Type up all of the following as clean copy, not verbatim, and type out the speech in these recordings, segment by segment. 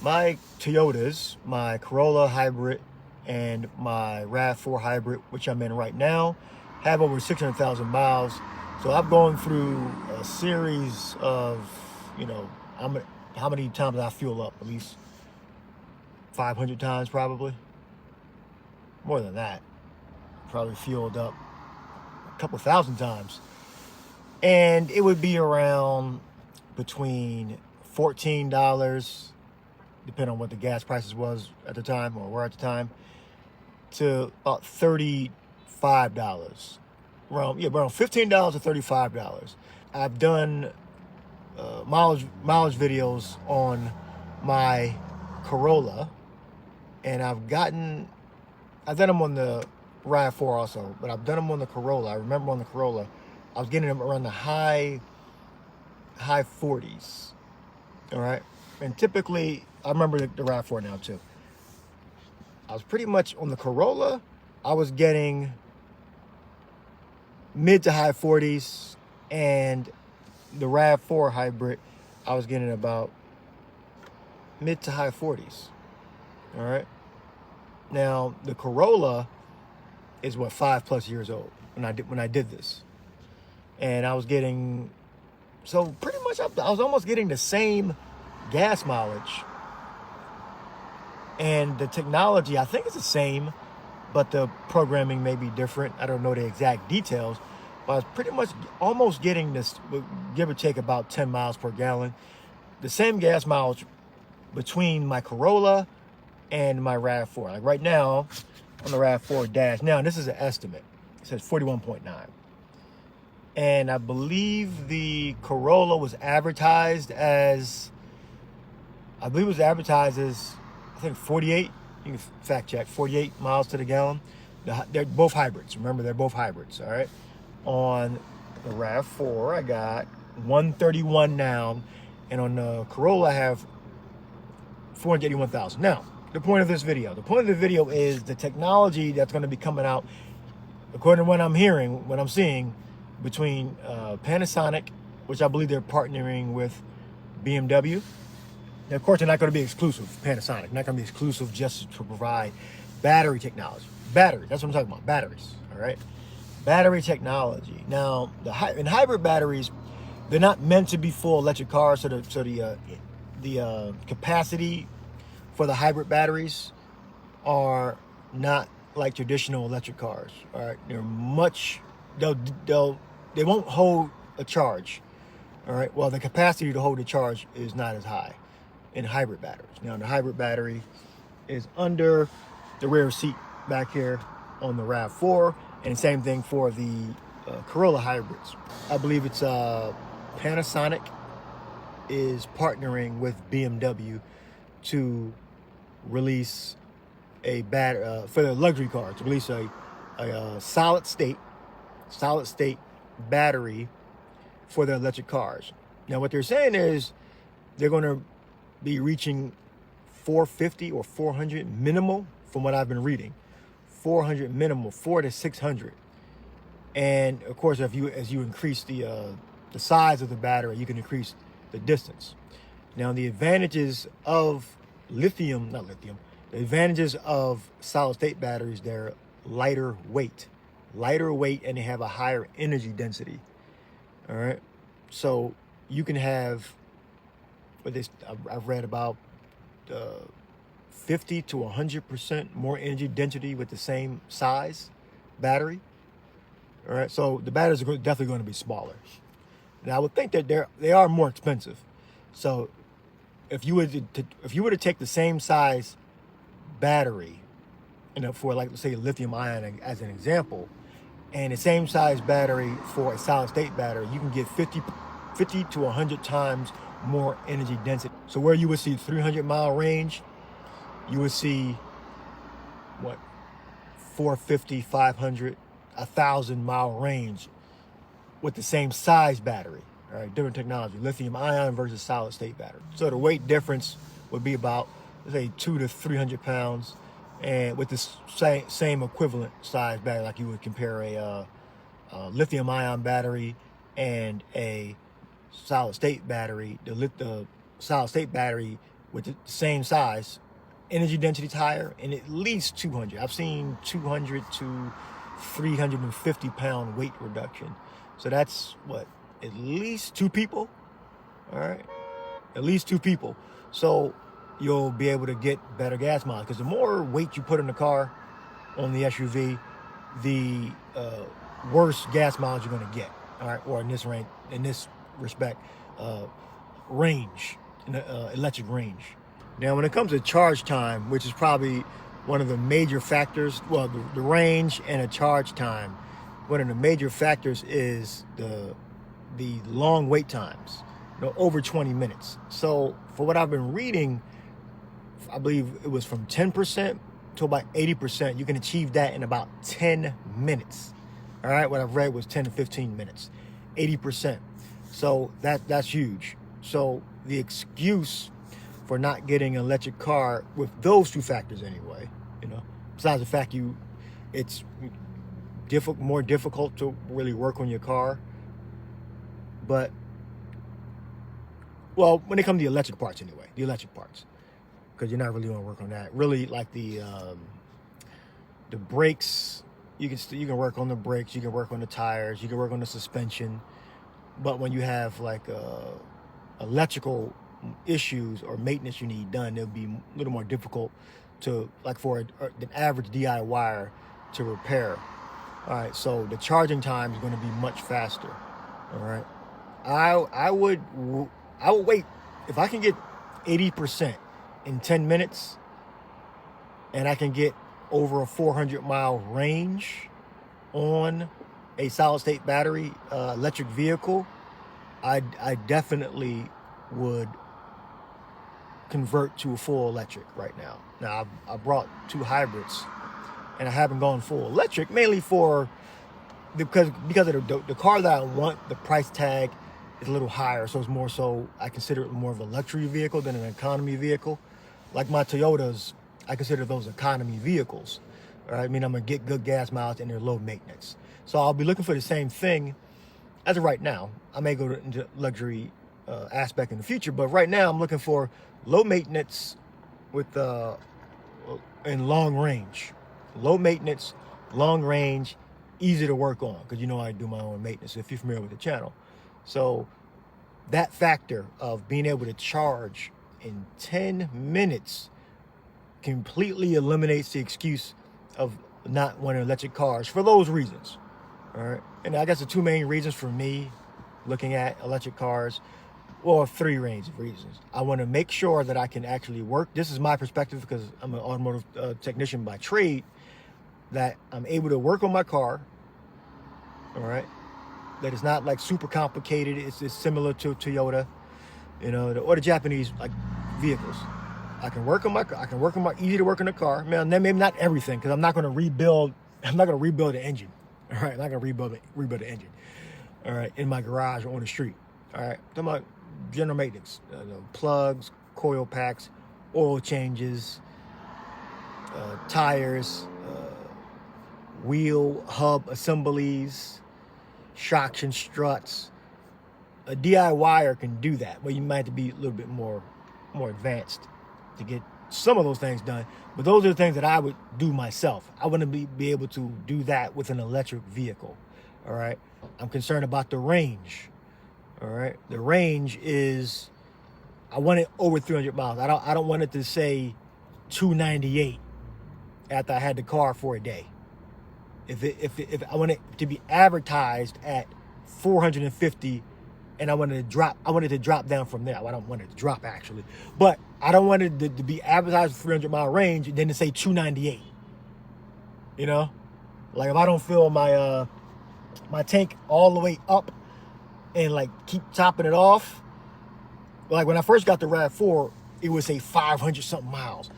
My Toyotas, my Corolla hybrid and my RAV4 hybrid, which I'm in right now, have over 600,000 miles. So I've gone through a series of, how many times I fuel up? At least 500 times, probably. More than that. Probably fueled up a couple thousand times. And it would be around between $14, depending on what the gas prices was at the time or were at the time, to about $35. Around $15 to $35. I've done mileage videos on my Corolla, and I've done them on the RAV4 also, but I've done them on the Corolla. I remember on the Corolla, I was getting them around the high 40s. All right, and typically, I remember the RAV4 now too. I was pretty much on the Corolla, I was getting mid to high 40s, and the RAV4 hybrid, I was getting about mid to high 40s. All right. Now the Corolla is 5+ years old when I did this, and I was getting, so pretty much I was almost getting the same gas mileage, and the technology I think is the same, but the programming may be different. I don't know the exact details, but I was pretty much almost getting this, give or take about 10 miles per gallon, the same gas mileage between my Corolla and my RAV4. Like right now, on the RAV4 dash, now this is an estimate. It says 41.9. And I believe the Corolla was advertised as, I think 48. You can fact check, 48 miles to the gallon. They're both hybrids. Remember, they're both hybrids, all right? On the RAV4, I got 131 now. And on the Corolla, I have 481,000. Now, the point of the video is the technology that's going to be coming out, according to what I'm hearing, what I'm seeing, between Panasonic, which I believe they're partnering with BMW. Now, of course, they're not going to be exclusive, Panasonic. Not going to be exclusive just to provide battery technology. Battery, that's what I'm talking about, batteries, all right? Battery technology. Now, in hybrid batteries, they're not meant to be full electric cars, so the capacity for the hybrid batteries are not like traditional electric cars, all right? They're they won't hold a charge, all right? Well, the capacity to hold a charge is not as high in hybrid batteries. Now, the hybrid battery is under the rear seat back here on the RAV4, and the same thing for the Corolla hybrids. I believe it's Panasonic is partnering with BMW to release a for the luxury cars, to release a solid state battery for their electric cars. Now, what they're saying is they're going to be reaching 450 or 400 minimal, from what I've been reading. 400 minimal, 400 to 600. And of course, as you increase the size of the battery, you can increase the distance. Now, the advantages of the advantages of solid state batteries, they're lighter weight, and they have a higher energy density. All right, so you can have, I've read about 50 to 100% more energy density with the same size battery. All right, so the batteries are definitely going to be smaller. Now, I would think that they are more expensive. So if you were to take the same size battery, for, like, let's say lithium ion as an example, and the same size battery for a solid state battery, you can get 50 to 100 times more energy density. So where you would see 300-mile range, you would see 450, 500, 1,000-mile range with the same size battery. All right, different technology, lithium ion versus solid state battery. So the weight difference would be about, let's say, 200 to 300 pounds, and with the same equivalent size battery, like you would compare a lithium ion battery and a solid state battery. The solid state battery with the same size, energy density is higher, and at least 200. I've seen 200 to 350 pound weight reduction. So that's what, at least 2 people. All right, at least 2 people. So you'll be able to get better gas mileage, because the more weight you put in the car, on the SUV, the worse gas mileage you're going to get. All right, or in this respect, range, electric range. Now, when it comes to charge time, which is probably one of the major factors, well, the range and the charge time, one of the major factors is the long wait times, over 20 minutes. So for what I've been reading, I believe it was from 10% to about 80%. You can achieve that in about 10 minutes. All right, what I've read was 10 to 15 minutes, 80%. So that's huge. So the excuse for not getting an electric car with those 2 factors anyway, besides the fact it's more difficult to really work on your car. But, well, when it comes to the electric parts anyway, because you're not really going to work on that. Really, like the brakes, you can work on the brakes, you can work on the tires, you can work on the suspension. But when you have like electrical issues or maintenance you need done, it'll be a little more difficult to, like, for an average DIYer to repair. All right, so the charging time is going to be much faster. All right, I would wait. If I can get 80% in 10 minutes, and I can get over a 400-mile range on a solid-state battery electric vehicle, I definitely would convert to a full electric right now. Now, I brought 2 hybrids, and I haven't gone full electric, mainly because of the car that I want, the price tag is a little higher, so it's more so I consider it more of a luxury vehicle than an economy vehicle. Like my Toyotas, I consider those economy vehicles. All right, I mean, I'm gonna get good gas mileage and they're low maintenance. So I'll be looking for the same thing as of right now. I may go into luxury aspect in the future, but right now I'm looking for low maintenance with and long range. Low maintenance, long range, easy to work on, because I do my own maintenance if you're familiar with the channel. So that factor of being able to charge in 10 minutes completely eliminates the excuse of not wanting electric cars for those reasons. All right, and I guess the 2 main reasons for me looking at electric cars, well, 3 range of reasons. I want to make sure that I can actually work. This is my perspective because I'm an automotive technician by trade, that I'm able to work on my car. All right, that it's not like super complicated. It's similar to Toyota, or the Japanese like vehicles. I can work on my easy to work on the car. Man, maybe not everything, because I'm not going to rebuild the engine. All right, I'm not going to rebuild the engine. All right, in my garage or on the street. All right, talking about general maintenance, plugs, coil packs, oil changes, tires, wheel hub assemblies, shocks and struts. A DIYer can do that, but you might have to be a little bit more advanced to get some of those things done. But those are the things that I would do myself. I wouldn't be able to do that with an electric vehicle. All right, I'm concerned about the range. All right, the range is, I want it over 300 miles. I don't want it to say 298 after I had the car for a day. If I want it to be advertised at 450, and I wanted to drop down from there. I don't want it to drop actually, but I don't want it to be advertised 300-mile range and then to say 298. Like if I don't fill my my tank all the way up and like keep topping it off. Like when I first got the RAV4, it would say 500 something miles.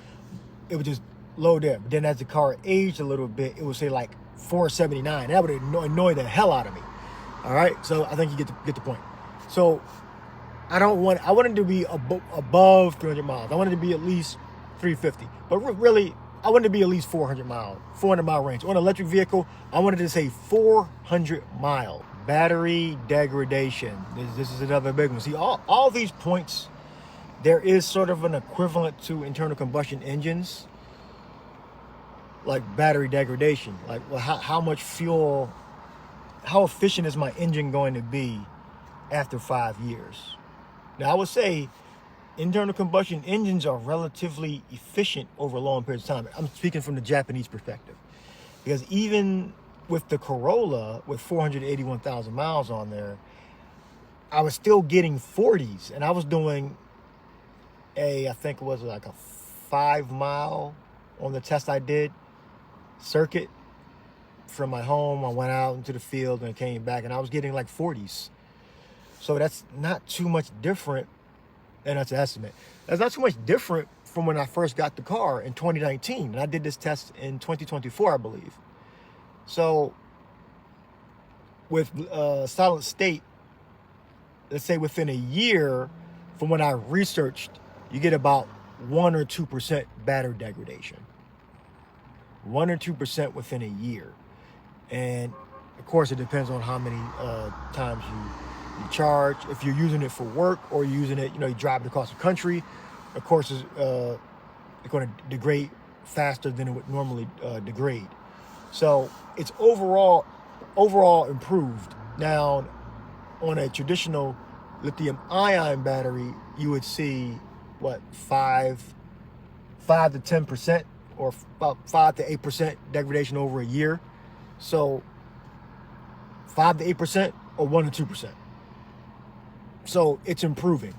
It would just load there. But then as the car aged a little bit, it would say like 479. That would annoy the hell out of me. All right, so I think you get the point. So I wanted to be above 300 miles. I wanted to be at least 350. But really, I wanted to be at least 400 mile range. On an electric vehicle, I wanted to say 400 miles. Battery degradation. This is another big one. See, all these points there is sort of an equivalent to internal combustion engines, like battery degradation. Like, well, how much fuel, how efficient is my engine going to be after 5 years? Now, I would say internal combustion engines are relatively efficient over long periods of time. I'm speaking from the Japanese perspective, because even with the Corolla with 481,000 miles on there, I was still getting 40s, and I was doing I think it was like a 5 mile on the test I did circuit from my home. I went out into the field and came back, and I was getting like 40s. So that's not too much different, and that's an estimate. That's not too much different from when I first got the car in 2019, and I did this test in 2024, I believe. So with solid state, let's say within a year from when I researched, you get about 1 or 2% battery degradation. 1 or 2% within a year. And of course, it depends on how many times you charge. If you're using it for work, or you're using it, you drive it across the country, of course, it's going to degrade faster than it would normally degrade. So it's overall improved. Now, on a traditional lithium-ion battery, you would see what, 5 to 10%, or about 5 to 8% degradation over a year. So 5 to 8%, or 1 to 2%. So it's improving.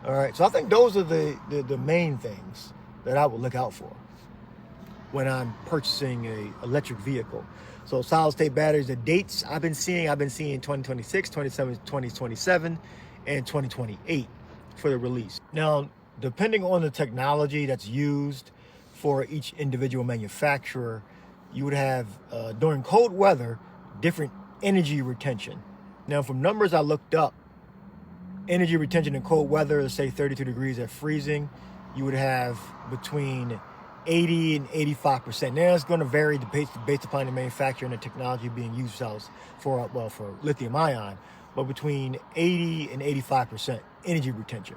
All right. So I think those are the main things that I would look out for when I'm purchasing a electric vehicle. So solid state batteries, the dates I've been seeing 2026, 2027, and 2028 for the release. Now, depending on the technology that's used for each individual manufacturer, you would have, during cold weather, different energy retention. Now, from numbers I looked up, energy retention in cold weather, let's say 32 degrees at freezing, you would have between 80 and 85%. Now, it's going to vary based upon the manufacturer and the technology being used for lithium ion, but between 80 and 85% energy retention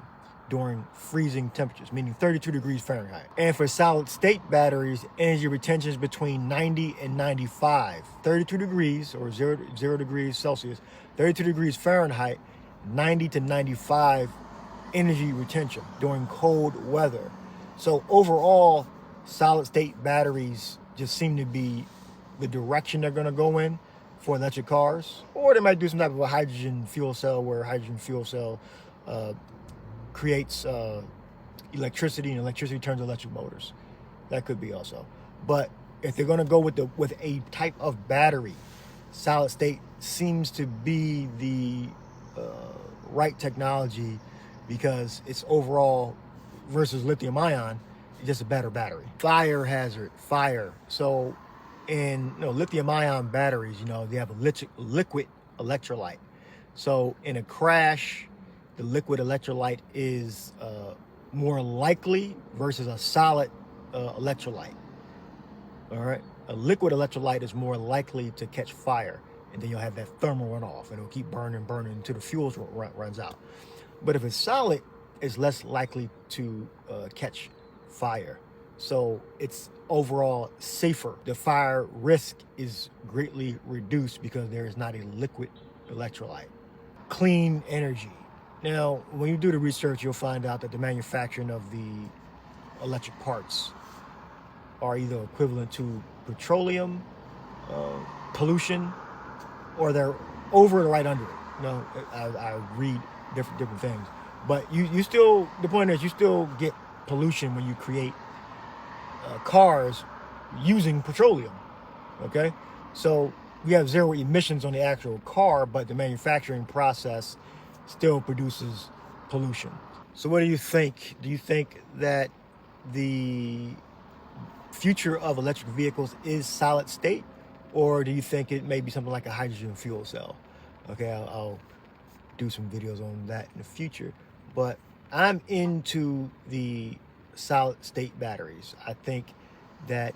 during freezing temperatures, meaning 32 degrees Fahrenheit. And for solid state batteries, energy retention is between 90 and 95. 32 degrees, or 0 degrees Celsius, 32 degrees Fahrenheit, 90 to 95 energy retention during cold weather. So overall, solid state batteries just seem to be the direction they're going to go in for electric cars. Or they might do some type of a hydrogen fuel cell, where hydrogen fuel cell creates electricity, and electricity turns electric motors. That could be also. But if they're going to go with a type of battery, solid state seems to be the right technology, because it's overall, versus lithium ion, just a better battery. Fire hazard, fire. So in lithium ion batteries, they have a liquid electrolyte. So in a crash, the liquid electrolyte is more likely versus a solid electrolyte. All right, a liquid electrolyte is more likely to catch fire, and then you'll have that thermal runoff, and it'll keep burning until the fuel runs out. But if it's solid, it's less likely to catch fire. So it's overall safer. The fire risk is greatly reduced because there is not a liquid electrolyte. Clean energy. Now, when you do the research, you'll find out that the manufacturing of the electric parts are either equivalent to petroleum pollution, or they're over or right under it. I read different things, but you still, the point is, you still get pollution when you create cars using petroleum. Okay, so we have zero emissions on the actual car, but the manufacturing process still produces pollution. So what do you think? Do you think that the future of electric vehicles is solid state, or do you think it may be something like a hydrogen fuel cell? Okay, I'll do some videos on that in the future, but I'm into the solid state batteries. I think that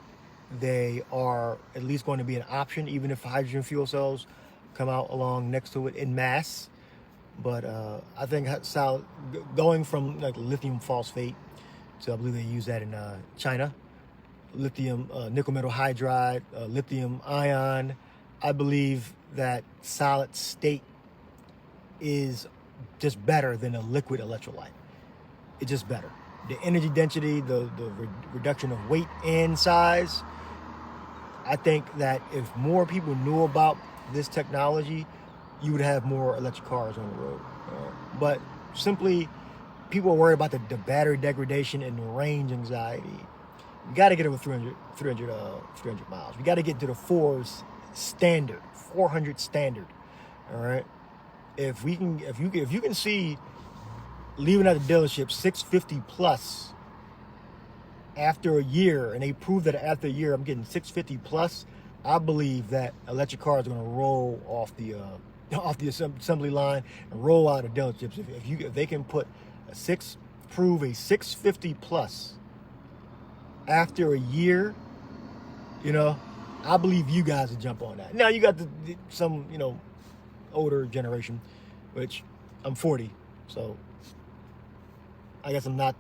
they are at least going to be an option, even if hydrogen fuel cells come out along next to it in mass. But I think going from like lithium phosphate to, I believe they use that in China, lithium nickel metal hydride, lithium ion. I believe that solid state is just better than a liquid electrolyte. It's just better. The energy density, the reduction of weight and size. I think that if more people knew about this technology, you would have more electric cars on the road. But simply, people are worried about the battery degradation and the range anxiety. We got to get over 300 miles. We got to get to the 400 standard. All right. If you can see leaving at the dealership 650 plus after a year, and they prove that after a year I'm getting 650 plus, I believe that electric cars are going to roll off the assembly line and roll out of dealerships. If they can prove a 650 plus after a year, I believe you guys will jump on that. Now you got some older generation, which I'm 40, so I guess I'm not.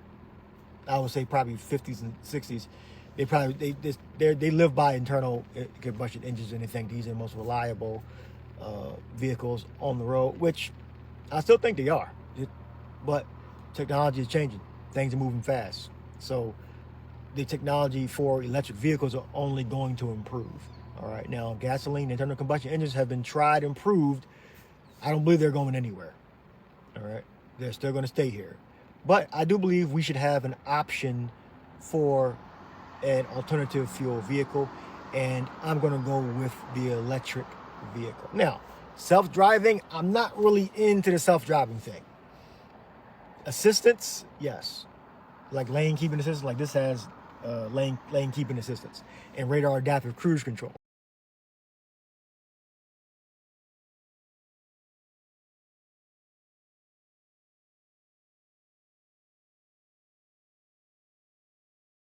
I would say probably 50s and 60s. They live by internal combustion engines, and they think these are the most reliable vehicles on the road, which I still think they are. But technology is changing. Things are moving fast. So the technology for electric vehicles are only going to improve. All right. Now, gasoline, internal combustion engines have been tried and proved. I don't believe they're going anywhere. All right. They're still going to stay here. But I do believe we should have an option for an alternative fuel vehicle, and I'm going to go with the electric vehicle. Now, self-driving, I'm not really into the self-driving thing. Assistance, yes. Like lane keeping assistance, like this has lane keeping assistance and radar adaptive cruise control.